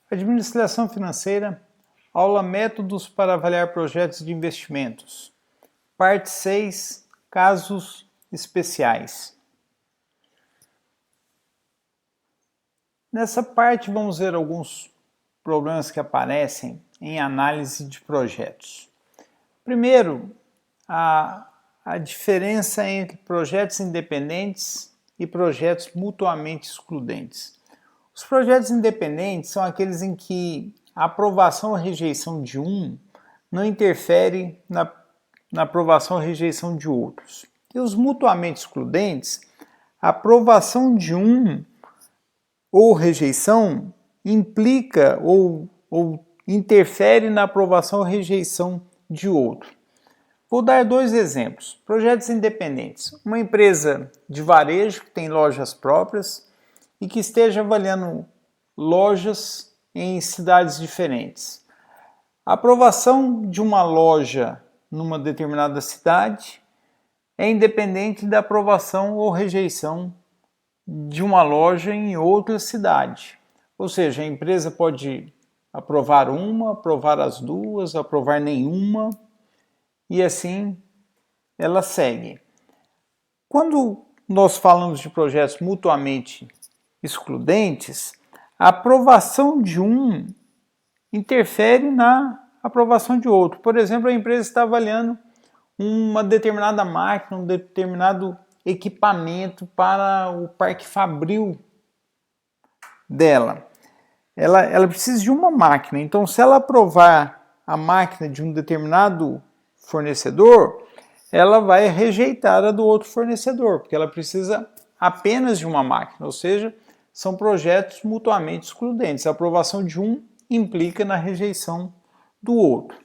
Administração financeira, aula Métodos para avaliar projetos de investimentos. Parte 6, casos especiais. Nessa parte vamos ver alguns problemas que aparecem em análise de projetos. Primeiro, a diferença entre projetos independentes e projetos mutuamente excludentes. Os projetos independentes são aqueles em que a aprovação ou rejeição de um não interfere na aprovação ou rejeição de outros. E os mutuamente excludentes, a aprovação de um ou rejeição implica ou interfere na aprovação ou rejeição de outro. Vou dar dois exemplos. Projetos independentes. Uma empresa de varejo que tem lojas próprias e que esteja avaliando lojas em cidades diferentes. A aprovação de uma loja numa determinada cidade é independente da aprovação ou rejeição de uma loja em outra cidade. Ou seja, a empresa pode aprovar uma, aprovar as duas, aprovar nenhuma, e assim ela segue. Quando nós falamos de projetos mutuamente excludentes, a aprovação de um interfere na aprovação de outro. Por exemplo, a empresa está avaliando uma determinada máquina, um determinado equipamento para o parque fabril dela. Ela precisa de uma máquina, então se ela aprovar a máquina de um determinado fornecedor, ela vai rejeitar a do outro fornecedor, porque ela precisa apenas de uma máquina, ou seja, são projetos mutuamente excludentes. A aprovação de um implica na rejeição do outro.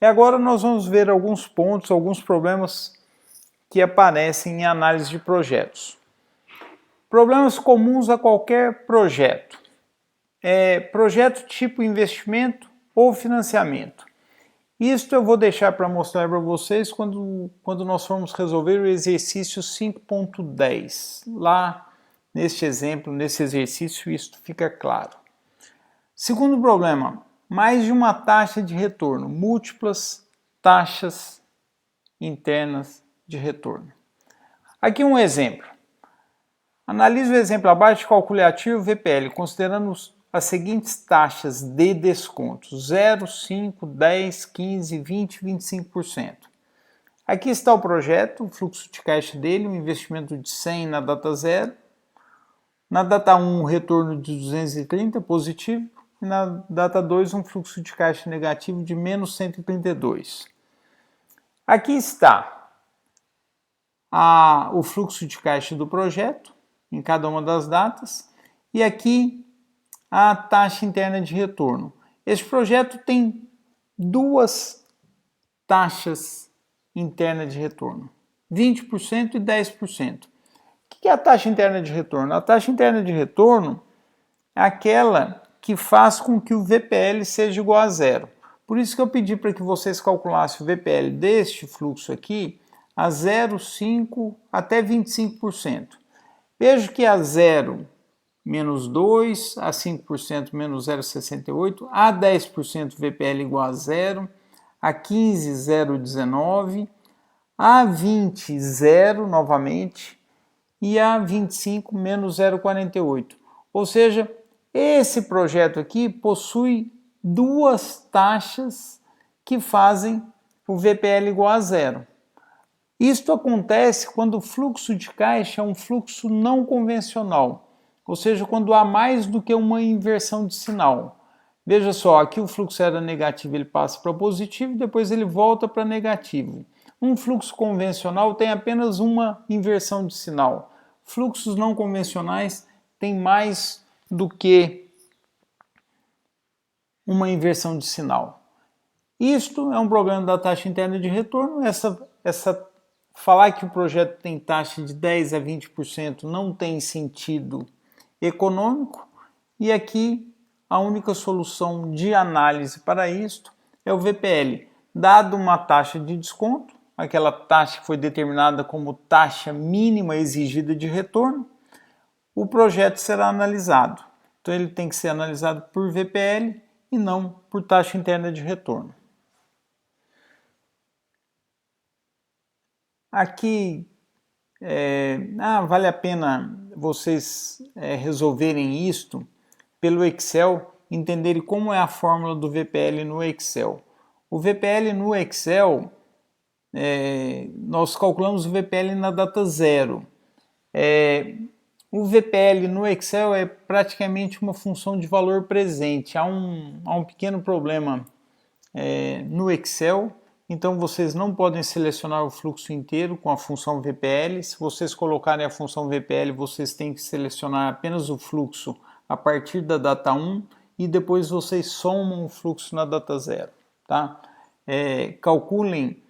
E agora nós vamos ver alguns pontos, alguns problemas que aparecem em análise de projetos. Problemas comuns a qualquer projeto. Projeto tipo investimento ou financiamento. Isto eu vou deixar para mostrar para vocês quando nós formos resolver o exercício 5.10. Lá, neste exemplo, nesse exercício, isto fica claro. Segundo problema, mais de uma taxa de retorno, múltiplas taxas internas de retorno. Aqui um exemplo. Analise o exemplo abaixo, calcule ativo VPL, considerando as seguintes taxas de desconto: 0, 5, 10, 15, 20 e 25%. Aqui está o projeto, o fluxo de caixa dele, um investimento de 100 na data 0. Na data 1, um retorno de 230 positivo. E na data 2, um fluxo de caixa negativo de menos 132. Aqui está o fluxo de caixa do projeto, em cada uma das datas. E aqui a taxa interna de retorno. Este projeto tem duas taxas internas de retorno, 20% e 10%. O que é a taxa interna de retorno? A taxa interna de retorno é aquela que faz com que o VPL seja igual a zero. Por isso que eu pedi para que vocês calculassem o VPL deste fluxo aqui a 0, 5 até 25%. Vejo que a 0 menos 2, a 5% menos 0,68, a 10% VPL igual a 0, a 15, 0,19, a 20, 0 novamente, e a 25 menos 0,48. Ou seja, esse projeto aqui possui duas taxas que fazem o VPL igual a 0. Isto acontece quando o fluxo de caixa é um fluxo não convencional. Ou seja, quando há mais do que uma inversão de sinal. Veja só, aqui o fluxo era negativo, ele passa para positivo e depois ele volta para negativo. Um fluxo convencional tem apenas uma inversão de sinal. Fluxos não convencionais têm mais do que uma inversão de sinal. Isto é um problema da taxa interna de retorno. Falar que o projeto tem taxa de 10 a 20% não tem sentido econômico, e aqui a única solução de análise para isto é o VPL. Dado uma taxa de desconto, aquela taxa que foi determinada como taxa mínima exigida de retorno, o projeto será analisado. Então ele tem que ser analisado por VPL e não por taxa interna de retorno. Aqui vale a pena vocês resolverem isto pelo Excel, entenderem como é a fórmula do VPL no Excel. O VPL no Excel, nós calculamos o VPL na data zero. O VPL no Excel é praticamente uma função de valor presente. Há um pequeno problema no Excel, então vocês não podem selecionar o fluxo inteiro com a função VPL. Se vocês colocarem a função VPL, vocês têm que selecionar apenas o fluxo a partir da data 1 e depois vocês somam o fluxo na data 0. Tá? Calculem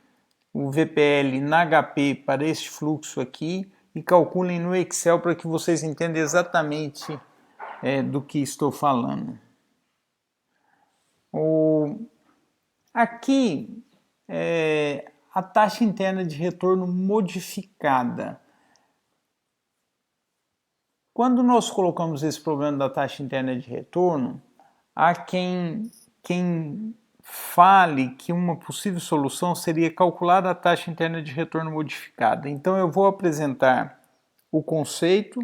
o VPL na HP para este fluxo aqui e calculem no Excel para que vocês entendam exatamente do que estou falando. Aqui a taxa interna de retorno modificada. Quando nós colocamos esse problema da taxa interna de retorno, há quem fale que uma possível solução seria calcular a taxa interna de retorno modificada. Então eu vou apresentar o conceito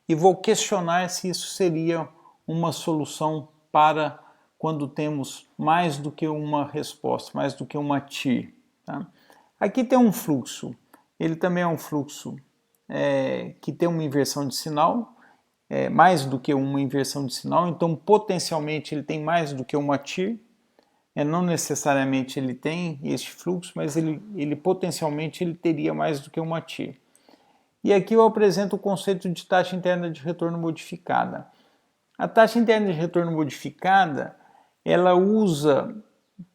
e vou questionar se isso seria uma solução para quando temos mais do que uma resposta, mais do que uma TIR. Tá? Aqui tem um fluxo, ele também é um fluxo que tem uma inversão de sinal, mais do que uma inversão de sinal, então potencialmente ele tem mais do que uma TIR. Não necessariamente ele tem este fluxo, mas ele potencialmente ele teria mais do que uma TIR. E aqui eu apresento o conceito de taxa interna de retorno modificada. A taxa interna de retorno modificada, ela usa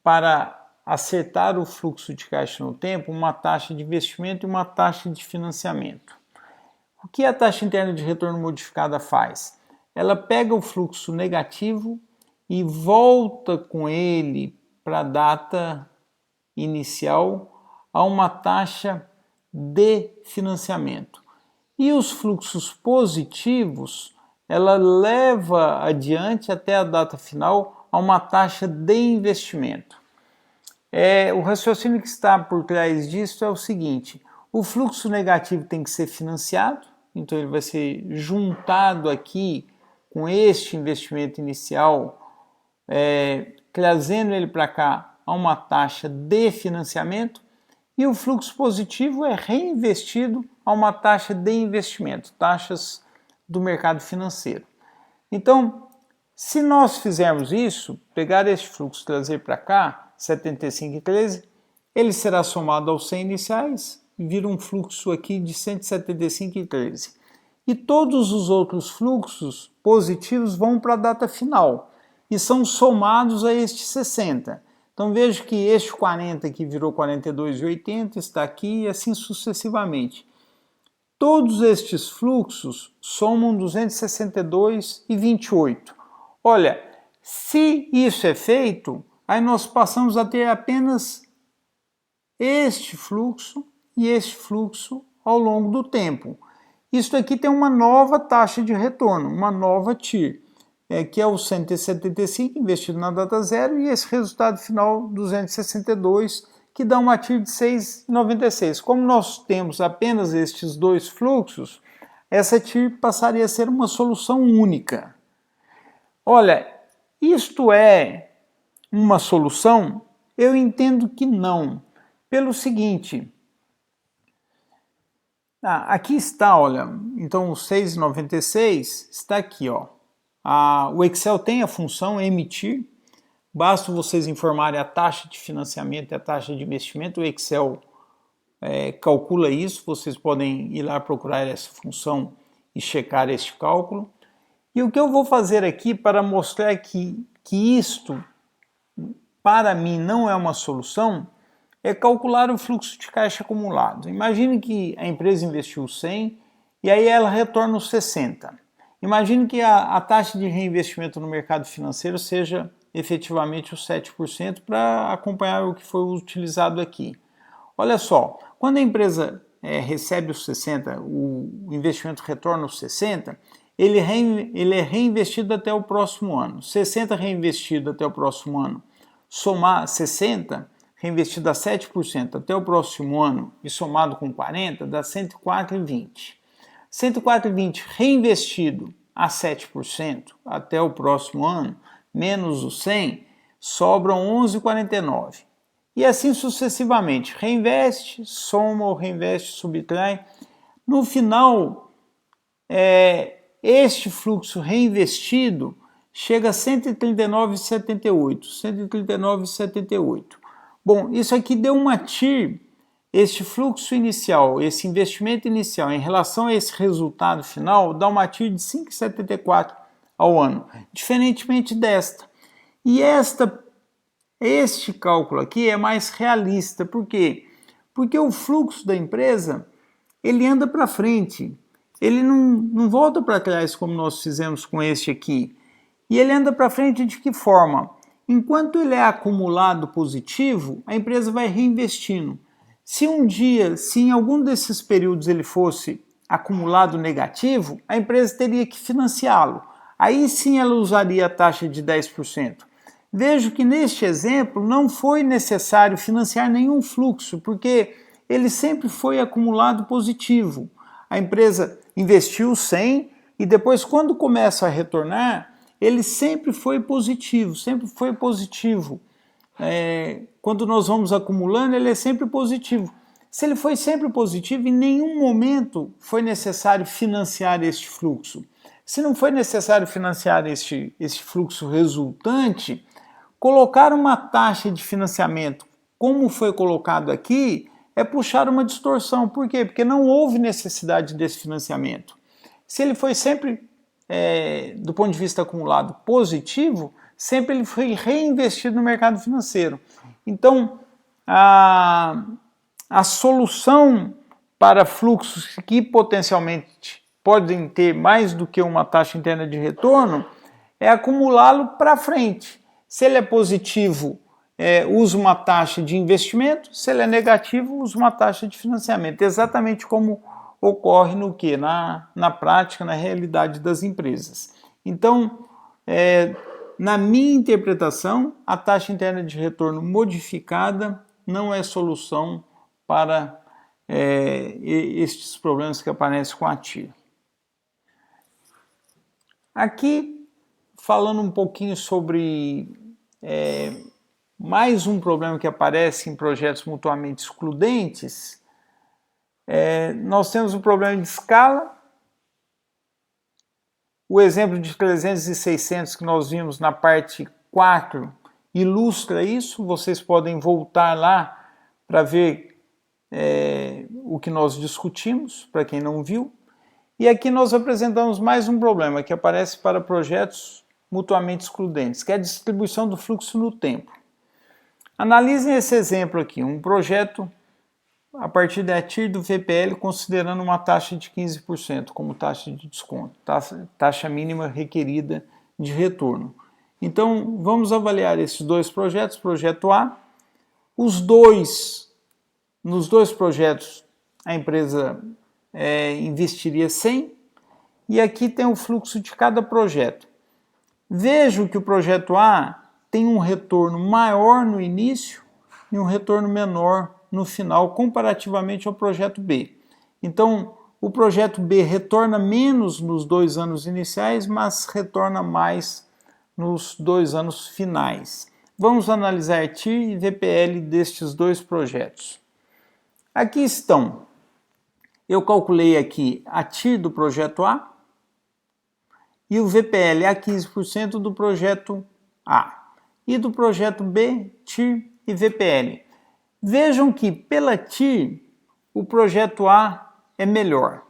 para acertar o fluxo de caixa no tempo uma taxa de investimento e uma taxa de financiamento. O que a taxa interna de retorno modificada faz? Ela pega o fluxo negativo e volta com ele para a data inicial a uma taxa de financiamento. E os fluxos positivos, ela leva adiante até a data final a uma taxa de investimento. O raciocínio que está por trás disso é o seguinte: o fluxo negativo tem que ser financiado, então ele vai ser juntado aqui com este investimento inicial, trazendo ele para cá a uma taxa de financiamento, e o fluxo positivo é reinvestido a uma taxa de investimento, taxas do mercado financeiro. Então, se nós fizermos isso, pegar este fluxo e trazer para cá, 75,13, ele será somado aos 100 iniciais e vira um fluxo aqui de 175,13. E todos os outros fluxos positivos vão para a data final e são somados a este 60. Então vejo que este 40 que virou 42,80 está aqui e assim sucessivamente. Todos estes fluxos somam 262,28. Olha, se isso é feito, aí nós passamos a ter apenas este fluxo e este fluxo ao longo do tempo. Isso aqui tem uma nova taxa de retorno, uma nova TIR, que é o 175 investido na data zero e esse resultado final 262, que dá uma TIR de 6,96. Como nós temos apenas estes dois fluxos, essa TIR passaria a ser uma solução única. Olha, isto é uma solução? Eu entendo que não. Pelo seguinte, aqui está, olha, então o 6,96 está aqui, ó. O Excel tem a função emitir, basta vocês informarem a taxa de financiamento e a taxa de investimento, o Excel calcula isso, vocês podem ir lá procurar essa função e checar este cálculo. E o que eu vou fazer aqui para mostrar que isto, para mim, não é uma solução, é calcular o fluxo de caixa acumulado. Imagine que a empresa investiu 100 e aí ela retorna os 60. Imagine que a taxa de reinvestimento no mercado financeiro seja efetivamente os 7% para acompanhar o que foi utilizado aqui. Olha só, quando a empresa recebe os 60, o investimento retorna os 60, ele é reinvestido até o próximo ano. 60 reinvestido até o próximo ano, somar 60, reinvestido a 7% até o próximo ano e somado com 40, dá 104,20. 104,20 reinvestido a 7% até o próximo ano, menos os 100, sobram 11,49. E assim sucessivamente, reinveste, soma ou reinveste, subtrai. No final, este fluxo reinvestido chega a 139,78. 139,78. Bom, isso aqui deu uma TIR, este fluxo inicial, esse investimento inicial em relação a esse resultado final, dá uma TIR de 5,74 ao ano, diferentemente desta. E este cálculo aqui é mais realista, por quê? Porque o fluxo da empresa, ele anda para frente, ele não volta para trás como nós fizemos com este aqui. E ele anda para frente de que forma? Enquanto ele é acumulado positivo, a empresa vai reinvestindo. Se em algum desses períodos ele fosse acumulado negativo, a empresa teria que financiá-lo. Aí sim ela usaria a taxa de 10%. Vejo que neste exemplo não foi necessário financiar nenhum fluxo, porque ele sempre foi acumulado positivo. A empresa investiu 100 e depois, quando começa a retornar, ele sempre foi positivo, sempre foi positivo. Quando nós vamos acumulando, ele é sempre positivo. Se ele foi sempre positivo, em nenhum momento foi necessário financiar este fluxo. Se não foi necessário financiar este fluxo resultante, colocar uma taxa de financiamento, como foi colocado aqui, é puxar uma distorção. Por quê? Porque não houve necessidade desse financiamento. Se ele foi sempre, do ponto de vista acumulado, positivo, sempre ele foi reinvestido no mercado financeiro. Então, a solução para fluxos que potencialmente podem ter mais do que uma taxa interna de retorno é acumulá-lo para frente. Se ele é positivo, usa uma taxa de investimento, se ele é negativo, usa uma taxa de financiamento. Exatamente como ocorre no que? Na prática, na realidade das empresas. Então, na minha interpretação, a taxa interna de retorno modificada não é solução para estes problemas que aparecem com a TIR. Aqui, falando um pouquinho sobre mais um problema que aparece em projetos mutuamente excludentes, nós temos um problema de escala. O exemplo de 300 e 600 que nós vimos na parte 4 ilustra isso. Vocês podem voltar lá para ver o que nós discutimos, para quem não viu. E aqui nós apresentamos mais um problema que aparece para projetos mutuamente excludentes, que é a distribuição do fluxo no tempo. Analisem esse exemplo aqui, um projeto a partir da TIR do VPL considerando uma taxa de 15% como taxa de desconto, taxa mínima requerida de retorno. Então, vamos avaliar esses dois projetos, projeto A. Nos dois projetos, a empresa investiria 100 e aqui tem o fluxo de cada projeto. Vejo que o projeto A tem um retorno maior no início e um retorno menor no final, comparativamente ao projeto B. Então, o projeto B retorna menos nos 2 anos iniciais, mas retorna mais nos 2 anos finais. Vamos analisar TIR e VPL destes dois projetos. Aqui estão. Eu calculei aqui a TIR do projeto A e o VPL a 15% do projeto A. E do projeto B, TIR e VPL. Vejam que pela TIR o projeto A é melhor,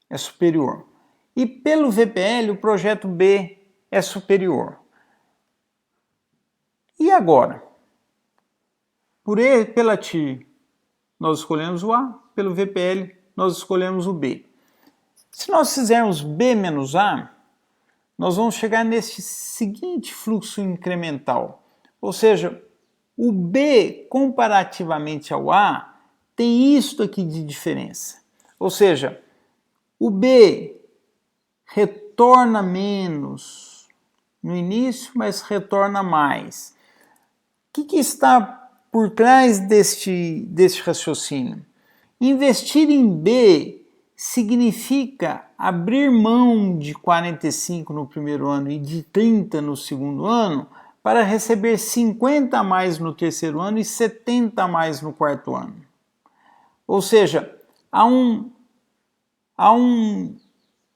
é superior. E pelo VPL o projeto B é superior. E agora? Pela TIR nós escolhemos o A, pelo VPL nós escolhemos o B. Se nós fizermos B menos A, nós vamos chegar nesse seguinte fluxo incremental. Ou seja, o B, comparativamente ao A, tem isto aqui de diferença. Ou seja, o B retorna menos no início, mas retorna mais. O que está por trás deste raciocínio? Investir em B significa abrir mão de 45 no primeiro ano e de 30 no segundo ano para receber 50 a mais no terceiro ano e 70 a mais no quarto ano. Ou seja,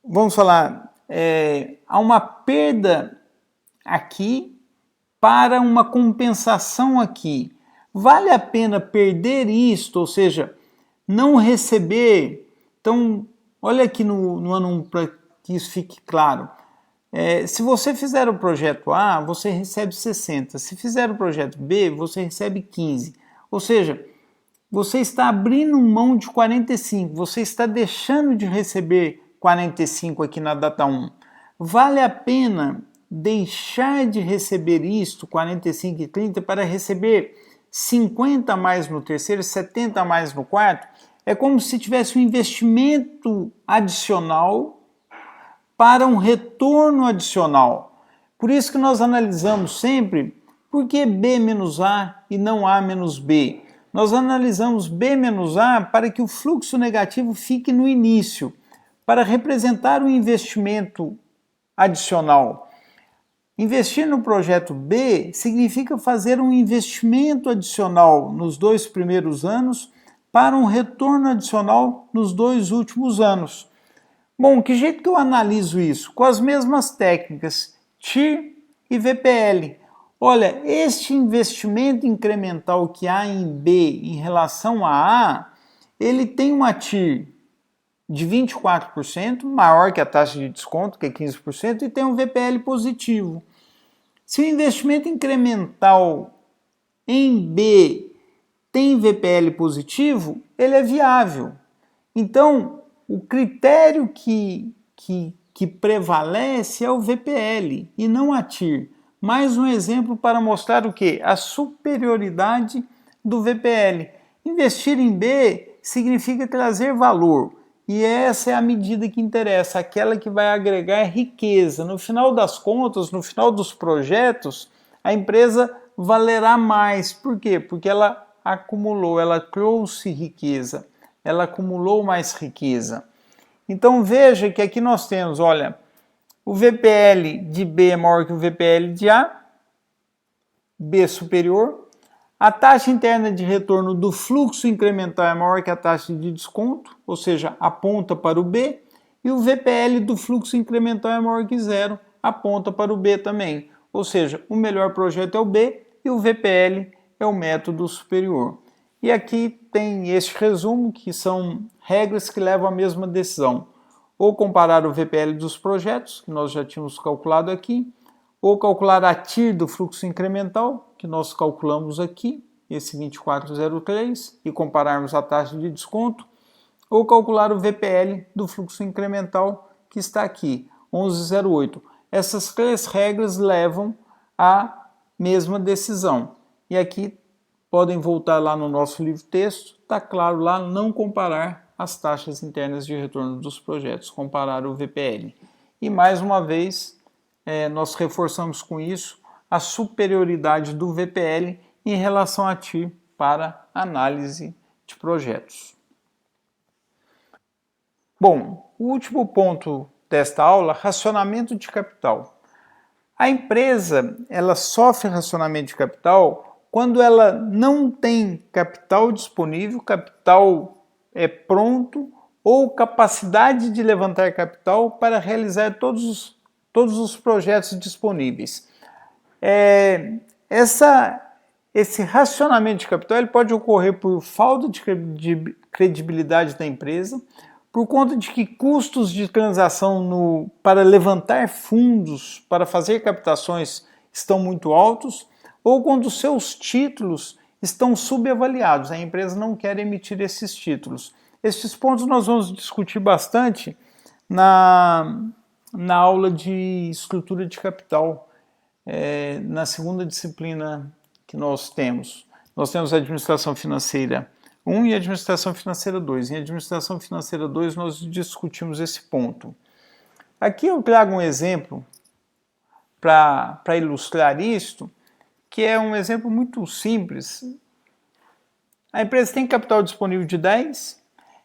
vamos falar, há uma perda aqui para uma compensação aqui. Vale a pena perder isto, ou seja, não receber. Então, olha aqui no ano 1 para que isso fique claro. Se você fizer o projeto A, você recebe 60. Se fizer o projeto B, você recebe 15. Ou seja, você está abrindo mão de 45, você está deixando de receber 45 aqui na data 1. Vale a pena deixar de receber isto, 45 e 30, para receber 50 a mais no terceiro, 70 a mais no quarto? É como se tivesse um investimento adicional para um retorno adicional. Por isso que nós analisamos sempre por que B menos A e não A menos B. Nós analisamos B menos A para que o fluxo negativo fique no início, para representar um investimento adicional. Investir no projeto B significa fazer um investimento adicional nos 2 primeiros anos para um retorno adicional nos 2 últimos anos. Bom, que jeito que eu analiso isso? Com as mesmas técnicas, TIR e VPL. Olha, este investimento incremental que há em B em relação a A, ele tem uma TIR de 24%, maior que a taxa de desconto, que é 15%, e tem um VPL positivo. Se o investimento incremental em B tem VPL positivo, ele é viável. Então, o critério que prevalece é o VPL e não a TIR. Mais um exemplo para mostrar o quê? A superioridade do VPL. Investir em B significa trazer valor. E essa é a medida que interessa, aquela que vai agregar riqueza. No final das contas, no final dos projetos, a empresa valerá mais. Por quê? Porque ela acumulou, ela trouxe riqueza, ela acumulou mais riqueza. Então veja que aqui nós temos, olha, o VPL de B é maior que o VPL de A, B superior. A taxa interna de retorno do fluxo incremental é maior que a taxa de desconto, ou seja, aponta para o B, e o VPL do fluxo incremental é maior que zero, aponta para o B também. Ou seja, o melhor projeto é o B e o VPL é o método superior. E aqui tem este resumo, que são regras que levam à mesma decisão. Ou comparar o VPL dos projetos, que nós já tínhamos calculado aqui, ou calcular a TIR do fluxo incremental, que nós calculamos aqui, esse 2403, e compararmos a taxa de desconto, ou calcular o VPL do fluxo incremental, que está aqui, 1108. Essas 3 regras levam à mesma decisão. E aqui podem voltar lá no nosso livro-texto, está claro lá, não comparar as taxas internas de retorno dos projetos, comparar o VPL. E mais uma vez, nós reforçamos com isso a superioridade do VPL em relação a TIR para análise de projetos. Bom, o último ponto desta aula, racionamento de capital. A empresa, ela sofre racionamento de capital quando ela não tem capital disponível, capital pronto ou capacidade de levantar capital para realizar todos os projetos disponíveis. Esse racionamento de capital ele pode ocorrer por falta de credibilidade da empresa, por conta de que custos de transação para levantar fundos, para fazer captações, estão muito altos, ou quando os seus títulos estão subavaliados, a empresa não quer emitir esses títulos. Estes pontos nós vamos discutir bastante na aula de estrutura de capital, na segunda disciplina que nós temos. Nós temos a administração financeira 1 e a administração financeira 2. Em administração financeira 2 nós discutimos esse ponto. Aqui eu trago um exemplo para ilustrar isto, que é um exemplo muito simples. A empresa tem capital disponível de 10,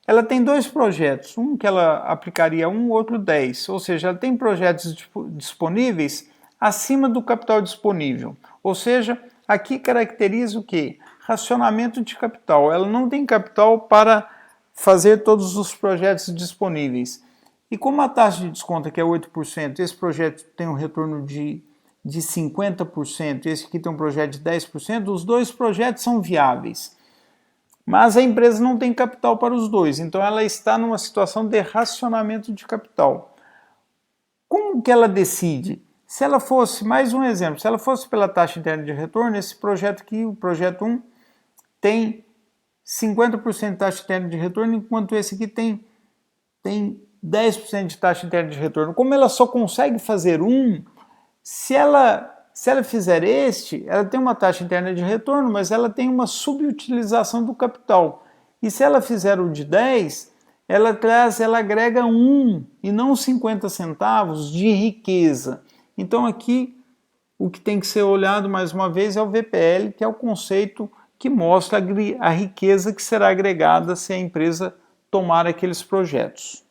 ela tem dois projetos, um que ela aplicaria 1, outro 10, ou seja, ela tem projetos disponíveis acima do capital disponível, ou seja, aqui caracteriza o quê? Racionamento de capital. Ela não tem capital para fazer todos os projetos disponíveis. E como a taxa de desconto aqui é 8%, esse projeto tem um retorno de 50%, esse aqui tem um projeto de 10%, os dois projetos são viáveis. Mas a empresa não tem capital para os dois, então ela está numa situação de racionamento de capital. Como que ela decide? Se ela fosse, mais um exemplo, se ela fosse pela taxa interna de retorno, esse projeto aqui, o projeto 1, tem 50% de taxa interna de retorno, enquanto esse aqui tem 10% de taxa interna de retorno. Como ela só consegue fazer um, se ela fizer este, ela tem uma taxa interna de retorno, mas ela tem uma subutilização do capital. E se ela fizer o de 10, ela agrega 1 e não 50 centavos de riqueza. Então aqui o que tem que ser olhado mais uma vez é o VPL, que é o conceito que mostra a riqueza que será agregada se a empresa tomar aqueles projetos.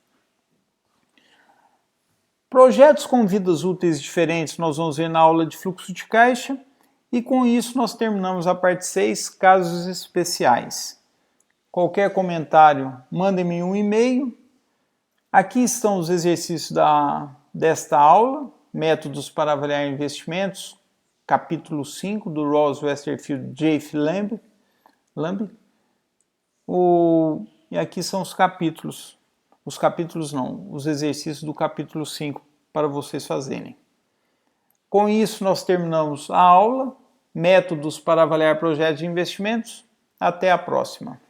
Projetos com vidas úteis diferentes nós vamos ver na aula de fluxo de caixa, e com isso nós terminamos a parte 6, casos especiais. Qualquer comentário, mandem-me um e-mail. Aqui estão os exercícios desta aula, métodos para avaliar investimentos, capítulo 5 do Ross Westerfield J.F. Lamb. E aqui são os capítulos. Os exercícios do capítulo 5 para vocês fazerem. Com isso, nós terminamos a aula, métodos para avaliar projetos de investimentos. Até a próxima.